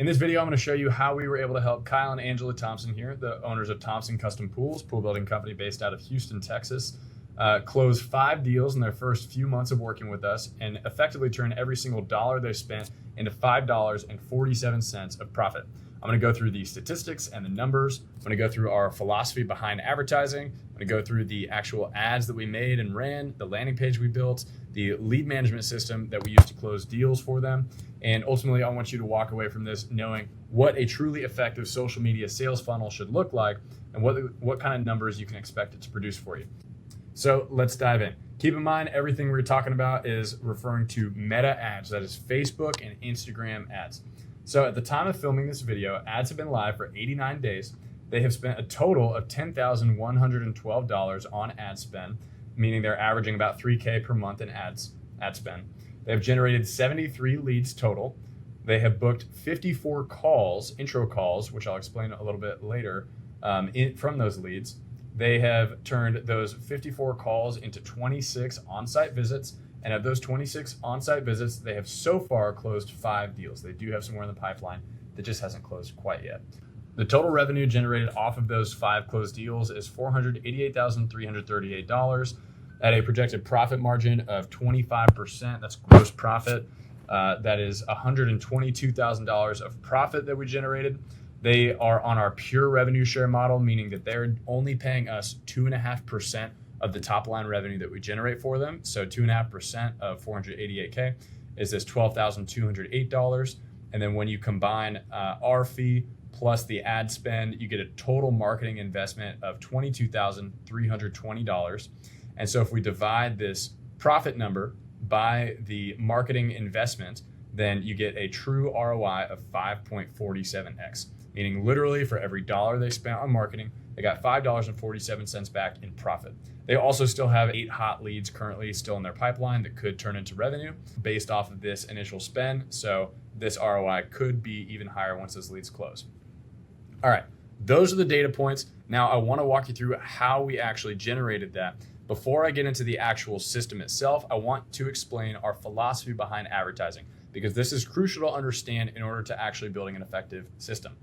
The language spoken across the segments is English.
In this video, I'm going to show you how we were able to help Kyle and Angela Thompson here, the owners of Thompson Custom Pools, pool building company based out of Houston, Texas, close 5 deals in their first few months of working with us and effectively turn every single dollar they spent into $5.47 of profit. I'm going to go through the statistics and the numbers. I'm going to go through our philosophy behind advertising. I'm going to go through the actual ads that we made and ran, the landing page we built, the lead management system that we use to close deals for them. And ultimately, I want you to walk away from this knowing what a truly effective social media sales funnel should look like and what kind of numbers you can expect it to produce for you. So let's dive in. Keep in mind, everything we're talking about is referring to meta ads, that is Facebook and Instagram ads. So at the time of filming this video, ads have been live for 89 days. They have spent a total of $10,112 on ad spend, meaning they're averaging about $3K per month in ad spend. They have generated 73 leads total. They have booked 54 calls, intro calls, which I'll explain a little bit later, from those leads. They have turned those 54 calls into 26 on-site visits. And of those 26 on-site visits, they have so far closed 5 deals. They do have some more in the pipeline that just hasn't closed quite yet. The total revenue generated off of those 5 closed deals is $488,338 at a projected profit margin of 25%. That's gross profit. That is $122,000 of profit that we generated. They are on our pure revenue share model, meaning that they're only paying us 2.5% of the top line revenue that we generate for them. So 2.5% of 488K is this $12,208. And then when you combine our fee plus the ad spend, you get a total marketing investment of $22,320. And so if we divide this profit number by the marketing investment, then you get a true ROI of 5.47x, meaning literally for every dollar they spent on marketing, they got $5.47 back in profit. They also still have 8 hot leads currently still in their pipeline that could turn into revenue based off of this initial spend. So this ROI could be even higher once those leads close. All right, those are the data points. Now I want to walk you through how we actually generated that. Before I get into the actual system itself, I want to explain our philosophy behind advertising, because this is crucial to understand in order to actually building an effective system.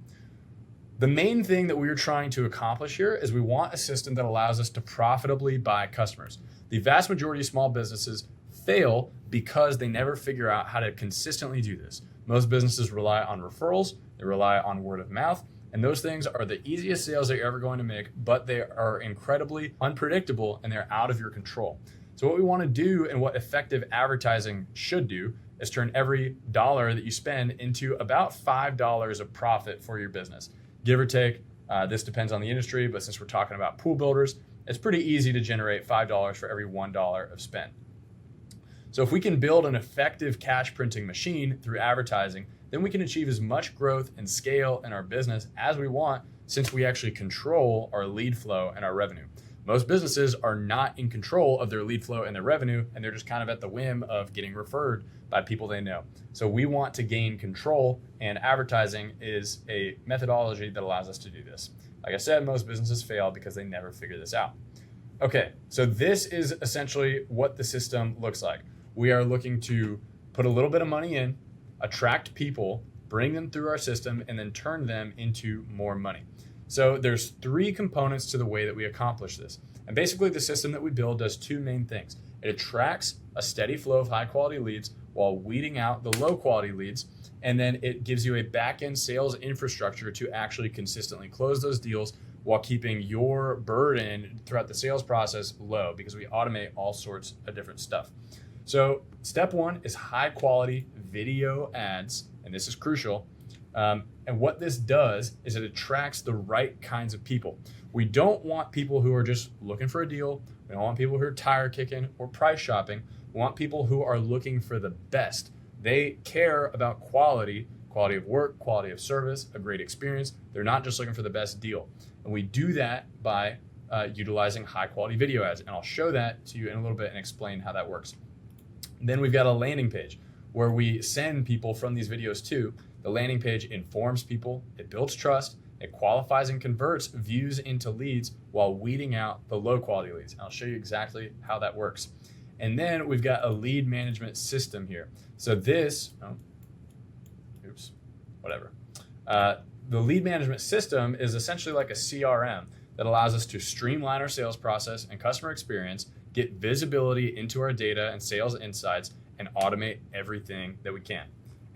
The main thing that we're trying to accomplish here is we want a system that allows us to profitably buy customers. The vast majority of small businesses fail because they never figure out how to consistently do this. Most businesses rely on referrals, they rely on word of mouth, and those things are the easiest sales that you're ever going to make, but they are incredibly unpredictable and they're out of your control. So what we want to do and what effective advertising should do is turn every dollar that you spend into about $5 of profit for your business. Give or take, this depends on the industry, but since we're talking about pool builders, it's pretty easy to generate $5 for every $1 of spend. So if we can build an effective cash printing machine through advertising, then we can achieve as much growth and scale in our business as we want, since we actually control our lead flow and our revenue. Most businesses are not in control of their lead flow and their revenue, and they're just kind of at the whim of getting referred by people they know. So we want to gain control, and advertising is a methodology that allows us to do this. Like I said, most businesses fail because they never figure this out. Okay, so this is essentially what the system looks like. We are looking to put a little bit of money in, attract people, bring them through our system, and then turn them into more money. So there's 3 components to the way that we accomplish this. And basically the system that we build does 2 main things. It attracts a steady flow of high quality leads while weeding out the low quality leads. And then it gives you a back-end sales infrastructure to actually consistently close those deals while keeping your burden throughout the sales process low, because we automate all sorts of different stuff. So step 1 is high quality video ads, and this is crucial. And what this does is it attracts the right kinds of people. We don't want people who are just looking for a deal. We don't want people who are tire kicking or price shopping. We want people who are looking for the best. They care about quality of work, quality of service, a great experience. They're not just looking for the best deal. And we do that by utilizing high quality video ads. And I'll show that to you in a little bit and explain how that works. Then we've got a landing page where we send people from these videos to. The landing page informs people, it builds trust, it qualifies and converts views into leads while weeding out the low quality leads. And I'll show you exactly how that works. And then we've got a lead management system here. So this, whatever. The lead management system is essentially like a CRM that allows us to streamline our sales process and customer experience, get visibility into our data and sales insights, and automate everything that we can.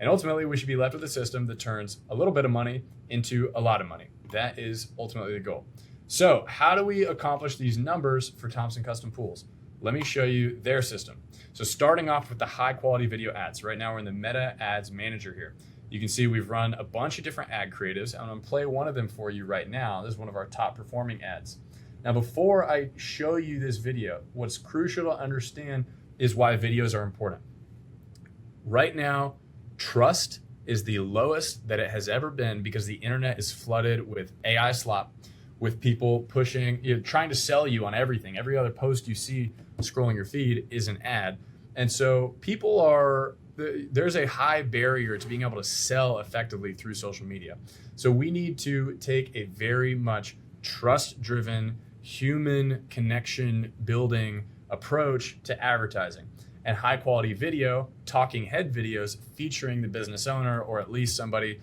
And ultimately, we should be left with a system that turns a little bit of money into a lot of money. That is ultimately the goal. So how do we accomplish these numbers for Thompson Custom Pools? Let me show you their system. So starting off with the high quality video ads. Right now we're in the Meta Ads Manager here. You can see we've run a bunch of different ad creatives. I'm going to play one of them for you right now. This is one of our top performing ads. Now, before I show you this video, what's crucial to understand is why videos are important. Right now, trust is the lowest that it has ever been because the internet is flooded with AI slop, with people pushing, trying to sell you on everything. Every other post you see scrolling your feed is an ad. And so there's a high barrier to being able to sell effectively through social media. So we need to take a very much trust-driven, human connection building approach to advertising. And high quality video, talking head videos featuring the business owner or at least somebody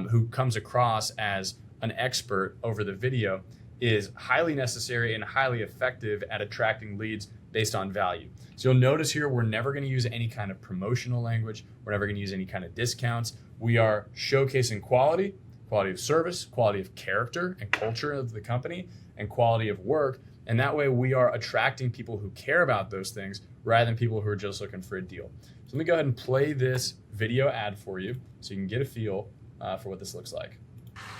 who comes across as an expert over the video is highly necessary and highly effective at attracting leads based on value. So you'll notice here, we're never going to use any kind of promotional language. We're never going to use any kind of discounts. We are showcasing quality of service, quality of character and culture of the company, and quality of work. And that way we are attracting people who care about those things rather than people who are just looking for a deal. So let me go ahead and play this video ad for you so you can get a feel for what this looks like.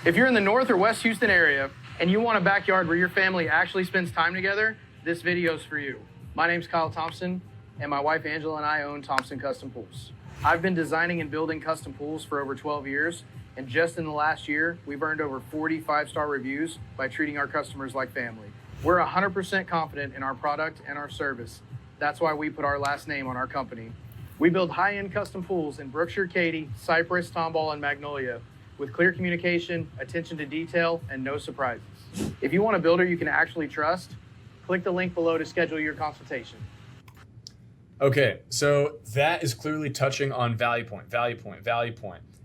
If you're in the North or West Houston area and you want a backyard where your family actually spends time together, this video's for you. My name's Kyle Thompson, and my wife Angela and I own Thompson Custom Pools. I've been designing and building custom pools for over 12 years, and just in the last year, we've earned over 40 5-star reviews by treating our customers like family. We're 100% confident in our product and our service. That's why we put our last name on our company. We build high-end custom pools in Brookshire, Katy, Cypress, Tomball, and Magnolia with clear communication, attention to detail, and no surprises. If you want a builder you can actually trust, click the link below to schedule your consultation. Okay, so that is clearly touching on value point.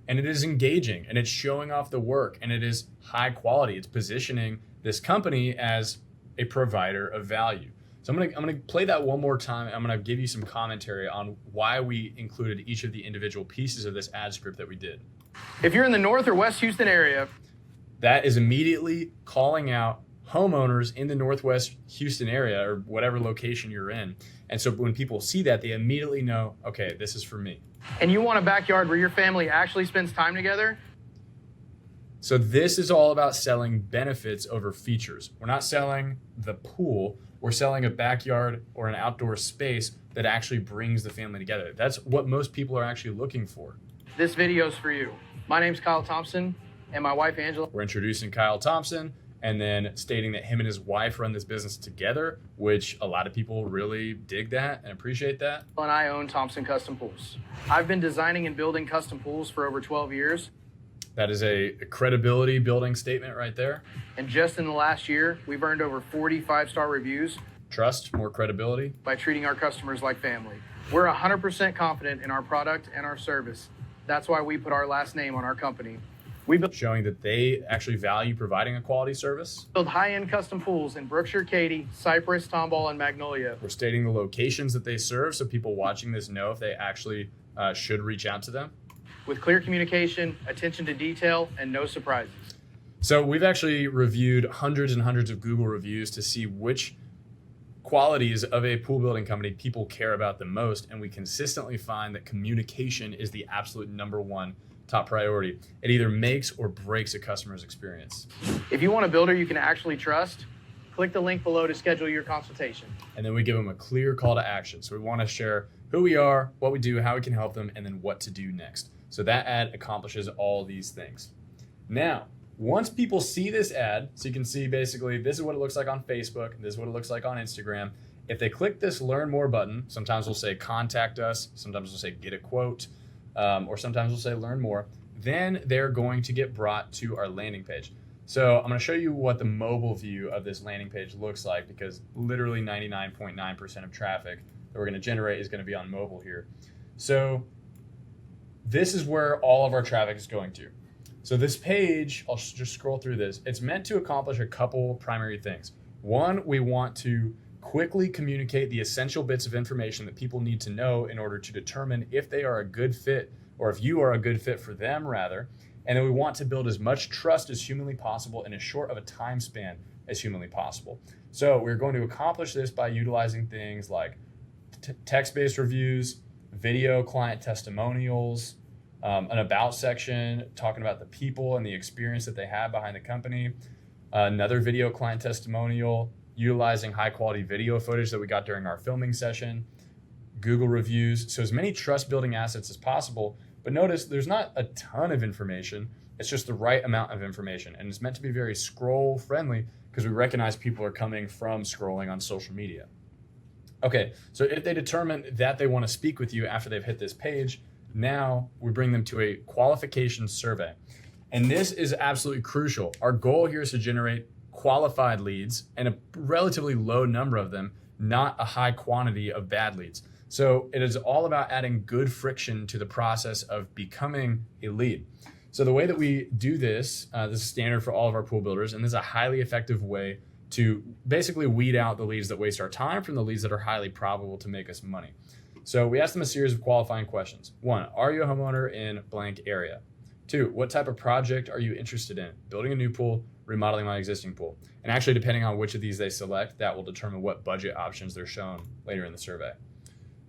And it is engaging, and it's showing off the work, and it is high quality. It's positioning this company as a provider of value. So I'm gonna play that one more time. I'm gonna give you some commentary on why we included each of the individual pieces of this ad script that we did. If you're in the North or West Houston area, that is immediately calling out homeowners in the Northwest Houston area or whatever location you're in. And so when people see that, they immediately know, okay, this is for me. And you want a backyard where your family actually spends time together? So this is all about selling benefits over features. We're not selling the pool. We're selling a backyard or an outdoor space that actually brings the family together. That's what most people are actually looking for. This video's for you. My name's Kyle Thompson, and my wife Angela. We're introducing Kyle Thompson and then stating that him and his wife run this business together, which a lot of people really dig that and appreciate that. And I own Thompson Custom Pools. I've been designing and building custom pools for over 12 years. That is a credibility building statement right there. And just in the last year, we've earned over 40 5-star reviews. Trust, more credibility. By treating our customers like family. We're 100% confident in our product and our service. That's why we put our last name on our company. Showing that they actually value providing a quality service. Build high-end custom pools in Brookshire, Katy, Cypress, Tomball, and Magnolia. We're stating the locations that they serve so people watching this know if they actually should reach out to them. With clear communication, attention to detail, and no surprises. So we've actually reviewed hundreds and hundreds of Google reviews to see which qualities of a pool building company people care about the most, and we consistently find that communication is the absolute #1 top priority. It either makes or breaks a customer's experience. If you want a builder you can actually trust, click the link below to schedule your consultation. And then we give them a clear call to action. So we want to share who we are, what we do, how we can help them, and then what to do next. So that ad accomplishes all these things. Now, once people see this ad, so you can see basically this is what it looks like on Facebook, this is what it looks like on Instagram. If they click this Learn More button, sometimes we'll say contact us, sometimes we'll say get a quote, or sometimes we'll say learn more, then they're going to get brought to our landing page. So I'm going to show you what the mobile view of this landing page looks like, because literally 99.9% of traffic that we're going to generate is going to be on mobile here. So this is where all of our traffic is going to. So this page, I'll just scroll through this. It's meant to accomplish a couple primary things. One, we want to quickly communicate the essential bits of information that people need to know in order to determine if they are a good fit, or if you are a good fit for them, rather. And then we want to build as much trust as humanly possible in as short of a time span as humanly possible. So we're going to accomplish this by utilizing things like text-based reviews, video client testimonials, an about section talking about the people and the experience that they have behind the company, another video client testimonial utilizing high quality video footage that we got during our filming session, Google reviews. So as many trust building assets as possible. But notice there's not a ton of information. It's just the right amount of information. And it's meant to be very scroll friendly because we recognize people are coming from scrolling on social media. Okay, so if they determine that they want to speak with you after they've hit this page, now we bring them to a qualification survey. And this is absolutely crucial. Our goal here is to generate qualified leads and a relatively low number of them, not a high quantity of bad leads. So it is all about adding good friction to the process of becoming a lead. So the way that we do this, this is standard for all of our pool builders, and this is a highly effective way to basically weed out the leads that waste our time from the leads that are highly probable to make us money. So we ask them a series of qualifying questions. 1, are you a homeowner in blank area? 2, what type of project are you interested in? Building a new pool, remodeling my existing pool. And actually, depending on which of these they select, that will determine what budget options they're shown later in the survey.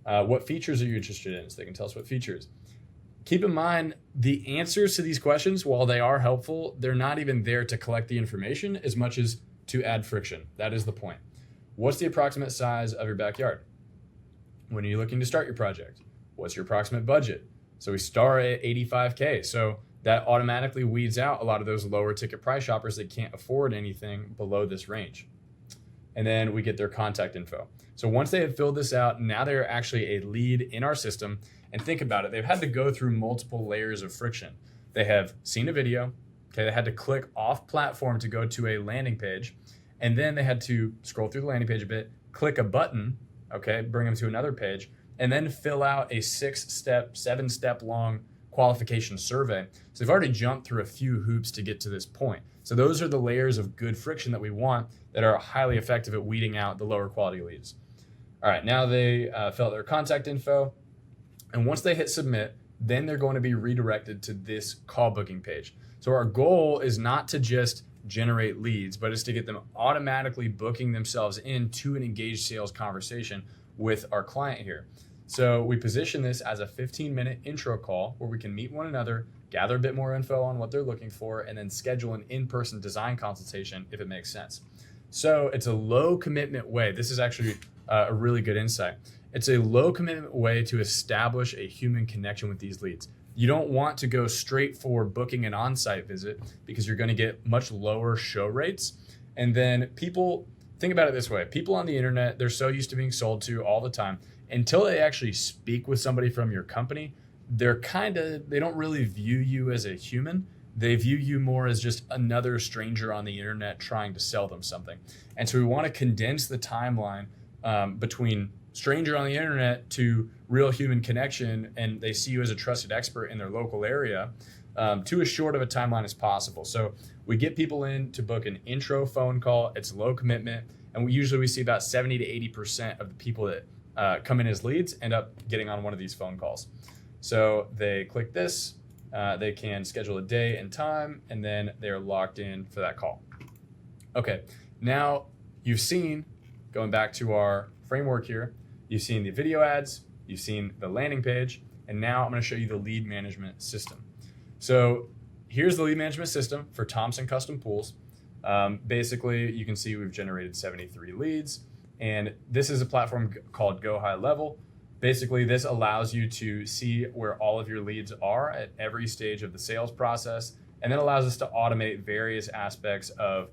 What features are you interested in? So they can tell us what features. Keep in mind, the answers to these questions, while they are helpful, they're not even there to collect the information as much as to add friction. That is the point. What's the approximate size of your backyard? When are you looking to start your project? What's your approximate budget? So we start at $85K. So that automatically weeds out a lot of those lower ticket price shoppers that can't afford anything below this range. And then we get their contact info. So once they have filled this out, now they're actually a lead in our system. And think about it, they've had to go through multiple layers of friction. They have seen a video, okay, they had to click off platform to go to a landing page, and then they had to scroll through the landing page a bit, click a button, okay, bring them to another page, and then fill out a 6-step, 7-step long qualification survey. So they've already jumped through a few hoops to get to this point. So those are the layers of good friction that we want that are highly effective at weeding out the lower quality leads. All right, now they fill out their contact info. And once they hit submit, then they're going to be redirected to this call booking page. So our goal is not to just generate leads, but is to get them automatically booking themselves into an engaged sales conversation with our client here. So we position this as a 15-minute intro call where we can meet one another, gather a bit more info on what they're looking for, and then schedule an in-person design consultation if it makes sense. So it's a low commitment way. This is actually a really good insight. It's a low commitment way to establish a human connection with these leads. You don't want to go straight for booking an on-site visit because you're going to get much lower show rates. And then people, think about it this way, people on the internet, they're so used to being sold to all the time. Until they actually speak with somebody from your company, they don't really view you as a human. They view you more as just another stranger on the internet trying to sell them something. And so we want to condense the timeline between stranger on the internet to real human connection, and they see you as a trusted expert in their local area to as short of a timeline as possible. So we get people in to book an intro phone call. It's low commitment, and we see about 70 to 80% of the people that come in as leads end up getting on one of these phone calls. So they click this, they can schedule a day and time, and then they're locked in for that call. Okay, now you've seen, going back to our framework here, you've seen the video ads, you've seen the landing page, and now I'm going to show you the lead management system. So here's the lead management system for Thompson Custom Pools. Basically, you can see we've generated 73 leads, and this is a platform called Go High Level. Basically, this allows you to see where all of your leads are at every stage of the sales process, and then allows us to automate various aspects of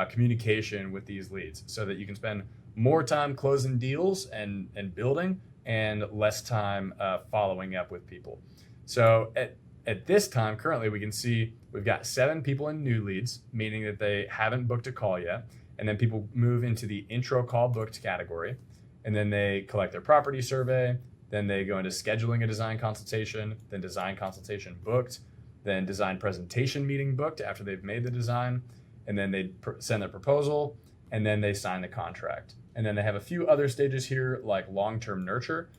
communication with these leads so that you can spend more time closing deals and building and less time following up with people. So at this time, currently, we can see we've got 7 people in new leads, meaning that they haven't booked a call yet. And then people move into the intro call booked category. And then they collect their property survey. Then they go into scheduling a design consultation, then design consultation booked. then design presentation meeting booked after they've made the design, and then they send their proposal, and then they sign the contract. And then they have a few other stages here, like long-term nurture,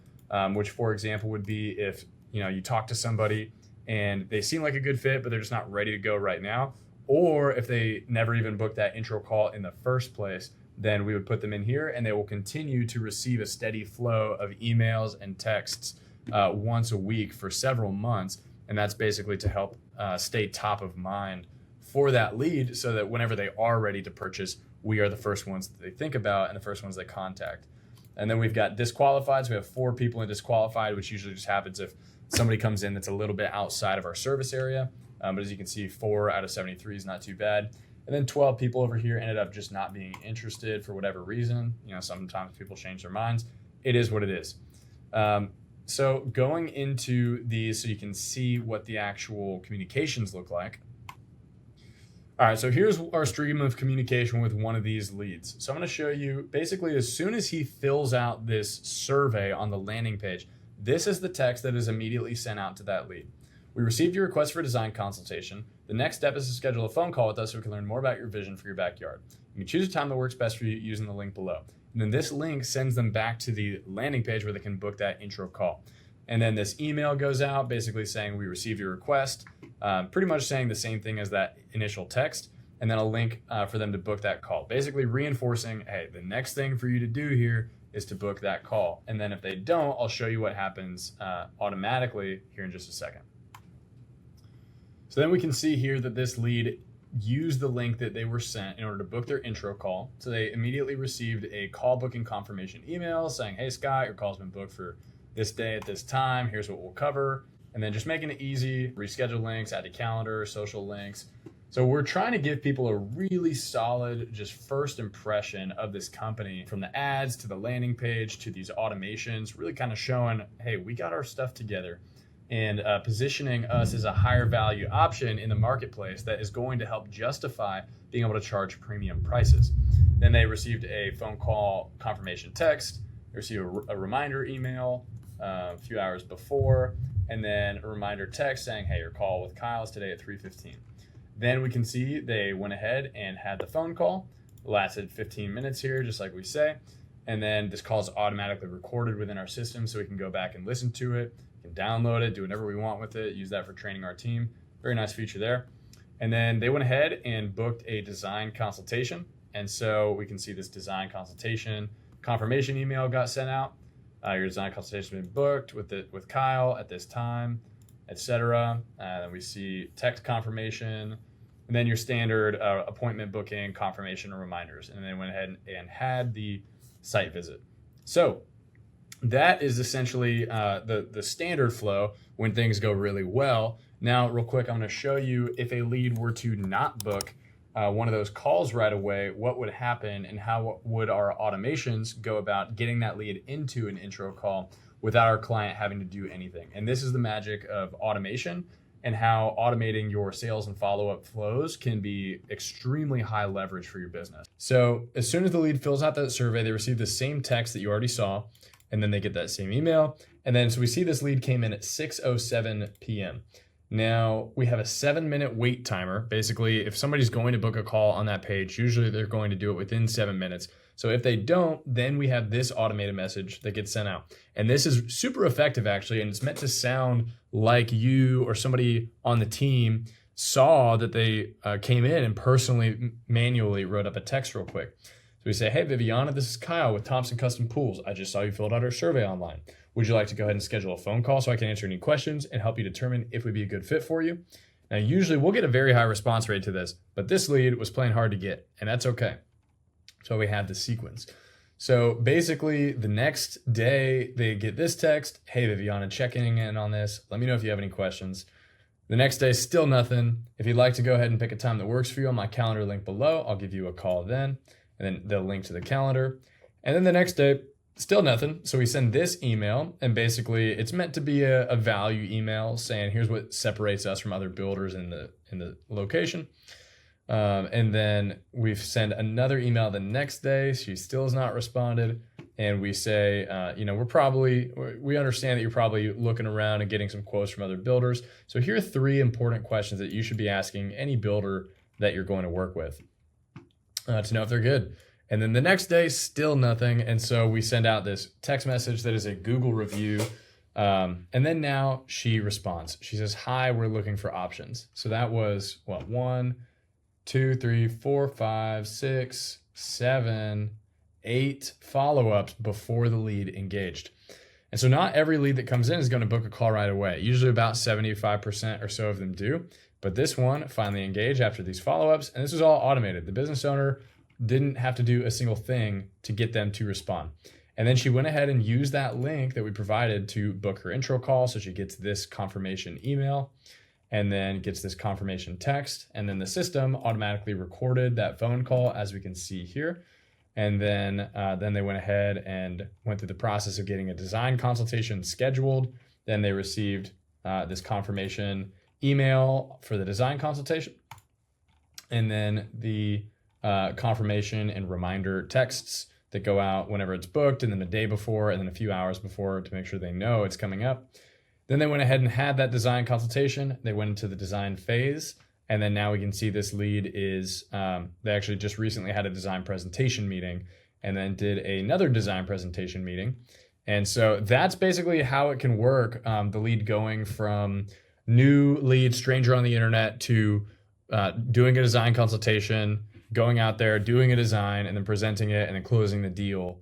which, for example, would be if you talk to somebody and they seem like a good fit, but they're just not ready to go right now, or if they never even booked that intro call in the first place, then we would put them in here, and they will continue to receive a steady flow of emails and texts once a week for several months. And that's basically to help stay top of mind for that lead, so that whenever they are ready to purchase, we are the first ones that they think about and the first ones they contact. And then we've got disqualified. So we have 4 people in disqualified, which usually just happens if somebody comes in that's a little bit outside of our service area. But as you can see, 4 out of 73 is not too bad. And then 12 people over here ended up just not being interested for whatever reason. Sometimes people change their minds. It is what it is. So going into these so you can see what the actual communications look like. All right, so here's our stream of communication with one of these leads. So I'm going to show you basically as soon as he fills out this survey on the landing page, this is the text that is immediately sent out to that lead. We received your request for a design consultation. The next step is to schedule a phone call with us so we can learn more about your vision for your backyard. You can choose a time that works best for you using the link below. And then this link sends them back to the landing page where they can book that intro call. And then this email goes out basically saying we received your request, pretty much saying the same thing as that initial text, and then a link for them to book that call. Basically reinforcing, hey, the next thing for you to do here is to book that call. And then if they don't, I'll show you what happens automatically here in just a second. So then we can see here that this lead used the link that they were sent in order to book their intro call. So they immediately received a call booking confirmation email saying, hey, Scott, your call's been booked for this day at this time. Here's what we'll cover. And then just making it easy, reschedule links, add to calendar, social links. So we're trying to give people a really solid just first impression of this company, from the ads to the landing page to these automations, really kind of showing, hey, we got our stuff together, and positioning us as a higher value option in the marketplace that is going to help justify being able to charge premium prices. Then they received a phone call confirmation text, they received a reminder email a few hours before, and then a reminder text saying, hey, your call with Kyle is today at 3:15. Then we can see they went ahead and had the phone call. It lasted 15 minutes here, just like we say. And then this call is automatically recorded within our system, so we can go back and listen to it. We can download it, do whatever we want with it, use that for training our team. Very nice feature there. And then they went ahead and booked a design consultation. And so we can see this design consultation confirmation email got sent out. Your design consultation has been booked with Kyle at this time, etc. Then we see text confirmation, and then your standard appointment booking, confirmation, and reminders. And then they went ahead and had the site visit. So that is essentially the standard flow when things go really well. Now, real quick, I'm going to show you if a lead were to not book one of those calls right away, what would happen and how would our automations go about getting that lead into an intro call without our client having to do anything. And this is the magic of automation and how automating your sales and follow-up flows can be extremely high leverage for your business. So as soon as the lead fills out that survey, they receive the same text that you already saw, and then they get that same email. And then, so we see this lead came in at 6:07 p.m. Now, we have a 7-minute wait timer. Basically, if somebody's going to book a call on that page, usually they're going to do it within 7 minutes. So if they don't, then we have this automated message that gets sent out. And this is super effective, actually, and it's meant to sound like you or somebody on the team saw that they came in and personally, manually wrote up a text real quick. So we say, hey, Viviana, this is Kyle with Thompson Custom Pools. I just saw you filled out our survey online. Would you like to go ahead and schedule a phone call so I can answer any questions and help you determine if we'd be a good fit for you? Now, usually we'll get a very high response rate to this, but this lead was playing hard to get, and that's okay. So we have the sequence. So basically, the next day they get this text, hey, Viviana, checking in on this. Let me know if you have any questions. The next day, still nothing. If you'd like to go ahead and pick a time that works for you on my calendar link below, I'll give you a call then, and then they'll link to the calendar. And then the next day, still nothing. So we send this email, and basically it's meant to be a value email saying, here's what separates us from other builders in the location. And then we send another email the next day. She still has not responded. and we say, we understand that you're probably looking around and getting some quotes from other builders. So here are 3 important questions that you should be asking any builder that you're going to work with to know if they're good. And then the next day, still nothing. And so we send out this text message that is a Google review. And then now she responds. She says, "Hi, we're looking for options." So that was 1, 2, 3, 4, 5, 6, 7, 8 follow-ups before the lead engaged. And so not every lead that comes in is going to book a call right away. Usually about 75% or so of them do. But this one finally engaged after these follow-ups. And this was all automated. The business owner didn't have to do a single thing to get them to respond. And then she went ahead and used that link that we provided to book her intro call. So she gets this confirmation email and then gets this confirmation text. And then the system automatically recorded that phone call, as we can see here. And then they went ahead and went through the process of getting a design consultation scheduled. Then they received this confirmation email for the design consultation. And then the confirmation and reminder texts that go out whenever it's booked, and then a day before, and then a few hours before to make sure they know it's coming up. Then they went ahead and had that design consultation. They went into the design phase, and then now we can see this lead is, they actually just recently had a design presentation meeting and then did another design presentation meeting. And so that's basically how it can work. The lead going from new lead, stranger on the internet, to doing a design consultation, going out there, doing a design, and then presenting it, and then closing the deal.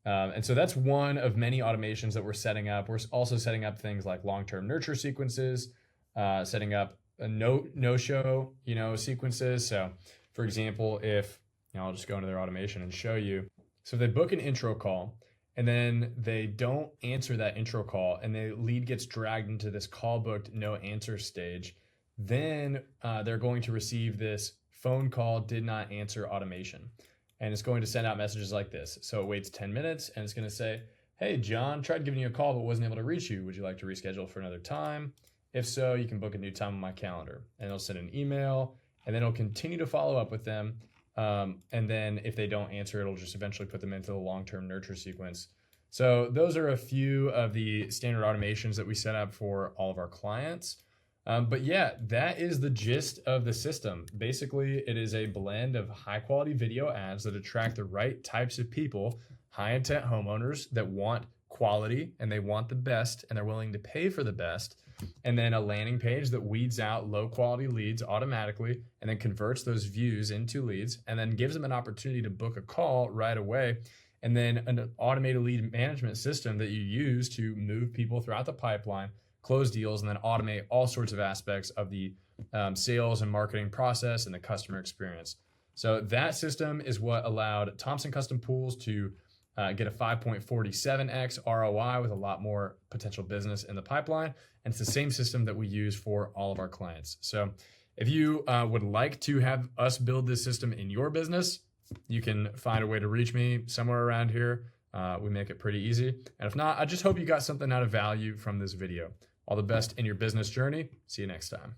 And so that's one of many automations that we're setting up. We're also setting up things like long-term nurture sequences, setting up a no-show, sequences. So for example, if, I'll just go into their automation and show you. So if they book an intro call and then they don't answer that intro call and the lead gets dragged into this call booked no answer stage, then they're going to receive this phone call did not answer automation. And it's going to send out messages like this. So it waits 10 minutes and it's going to say, "Hey, John, tried giving you a call, but wasn't able to reach you. Would you like to reschedule for another time? If so, you can book a new time on my calendar." And it'll send an email, and then it'll continue to follow up with them. And then if they don't answer, it'll just eventually put them into the long-term nurture sequence. So those are a few of the standard automations that we set up for all of our clients. But yeah, that is the gist of the system. Basically, it is a blend of high quality video ads that attract the right types of people, high intent homeowners that want quality and they want the best and they're willing to pay for the best. And then a landing page that weeds out low quality leads automatically and then converts those views into leads and then gives them an opportunity to book a call right away. And then an automated lead management system that you use to move people throughout the pipeline, close deals, and then automate all sorts of aspects of the sales and marketing process and the customer experience. So that system is what allowed Thompson Custom Pools to get a 5.47x ROI with a lot more potential business in the pipeline. And it's the same system that we use for all of our clients. So if you would like to have us build this system in your business, you can find a way to reach me somewhere around here. We make it pretty easy. And if not, I just hope you got something out of value from this video. All the best in your business journey. See you next time.